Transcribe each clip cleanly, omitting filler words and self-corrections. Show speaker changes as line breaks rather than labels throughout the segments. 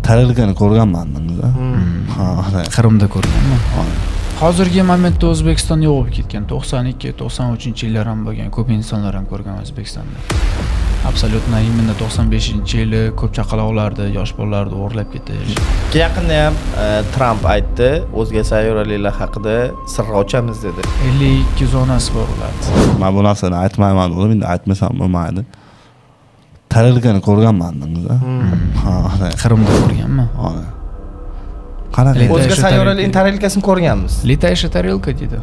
Tarelkani ko'rganman bunda.
Qrimda ko'rganman. Hozirgi momentda O'zbekiston yo'q bo'lib ketgan. 92-93-yillar ham bo'lgan, ko'p insonlar ham ko'rgan O'zbekistonda. Absolutno imенно 95-yili ko'p chaqaloqlarni, yosh bolalarni o'g'irlab ketish.
Yaqinda ham Trump aytdi, o'zga sayyoraliklar haqida sir ochamiz dedi.
52 zonasi bor ularda.
Men bu narsani aytmayman, endi aytmasam bo'lmaydi. Tarelkani ko'rganman bunda.
Qrimda ko'rganman.
Qarang,
O'zga sayyoralikning tarelkasini ko'rganmiz.
Letaysha tarelka dedi.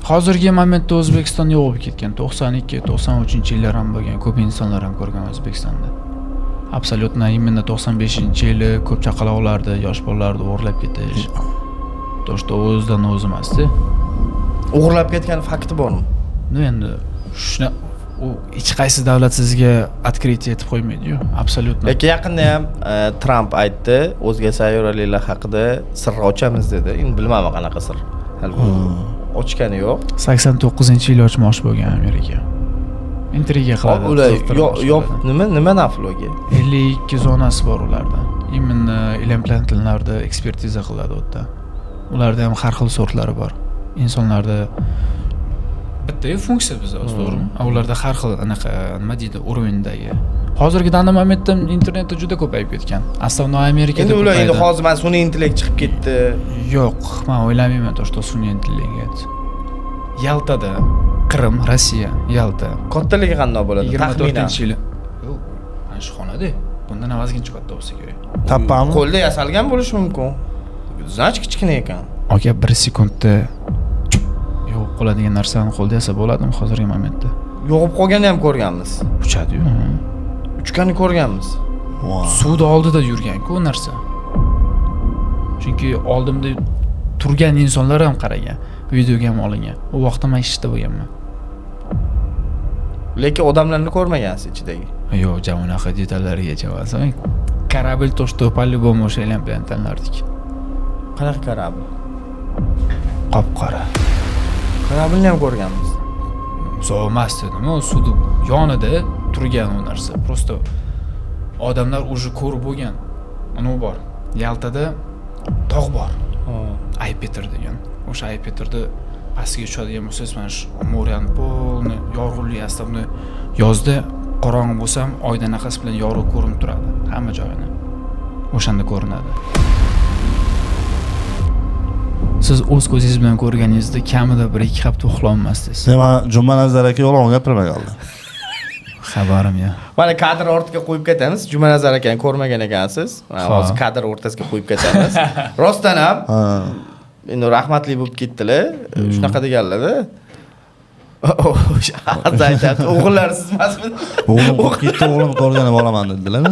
Hozirgi momentda O'zbekiston yo'q bo'lib ketgan. 92-93-yillar ham bo'lgan, ko'p insonlar ham ko'rgan O'zbekistonda. Absolutno imенно 95-yili ko'p chaqaloqlarni, yosh bolalarni o'g'irlab ketish. To, что o'zidan o'zi emasda.
O'g'irlab ketgan fakti bormi?
Endi shuna u hech qaysi davlat sizga открытие etib qo'ymaydi-yu, absolutno.
Lekin yaqinda ham Trump aytdi, o'zga sayyoraliklar haqida sir ochamiz dedi. Endi bilmayman qanaqa sir. Ochgani yo'q.
89-yil ochmoqchi bo'lgan Amerika. Intriga qiladi.
Ular yo'q, nima nafloga?
52 zonasi bor ularda. Imенно implantlarni ekspertiza qiladi u yerda. Ularda ham har xil sortlari bor. Insonlarda bitta funksiya bizda, to'g'rimi? Ularda har xil anaqa nima deydi, urovendagi. Hozirgi dana momentda internetda juda ko'payib ketgan. Основной Amerikada
endi ular endi hozir mana sun'iy intellekt chiqib ketdi.
Yo'q, men o'ylamayman to, что sun'iy intellekt. Yaltada, Qrim, Rossiya, Yalta.
Kattaligi qanday bo'ladi? Taxminan
24-yil. Yo'q, mana shu xonada. Bundan avvalginchi katta bo'lsa kerak.
Tappami?
Qo'lda yasalgan bo'lishi mumkin. Значит, kichkina ekan.
Aka 1 sekundda yo'q qoladigan narsani qo'lda yasab bo'ladimi hozirgi momentda?
Yo'qib qolganini ham ko'rganmiz.
Uchadi-yu.
Uchganini ko'rganmiz.
Suvda oldida yurgan-ku u narsa. Chunki oldimda turgan insonlar ham qaragan, videoga ham olingan. U vaqtda men ishda bo'lganman.
Lekin odamlarni ko'rmagansiz ichidagi.
Yo'q, jamonaqa detallarga javosan. Kорабль то, что по-любому o'sha implantlardik.
Qanaqa kорабль?
Qop-qora.
Kорабльni ham ko'rganmiz.
So'mas dedim, u suvni yonida turgan u narsa. Просто odamlar уже ko'rib bo'lgan. Uni bor. Yaltada tog' bor. Aypetr degan. O'sha Aypetrda pastga tushadigan bo'lsangiz, mana shu Mo'ran polni yorug'lik astabni yozda qorong'i bo'lsam, oydan naqas bilan yorug' ko'rinib turadi hamma joyini. O'shanda ko'rinadi. Siz o'z ko'zingiz bilan ko'rganingizda kamida 1-2 hafta uxlolmasdingiz.
Nima Jumanazar aka yolg'on gapirmay qoldi.
Xabarim yo'q.
Mana kadr ortiga qo'yib ketamiz. Jumanazar akani ko'rmagan ekansiz. Hozir kadr o'rtasiga qo'yib ketamiz. Rostdan ham endi rahmatli bo'lib ketdilar. Shunaqa deganlar-da. O'g'illar siz emasmi?
O'g'lim ketdi, o'g'lim ko'rgani bolaman dedilar.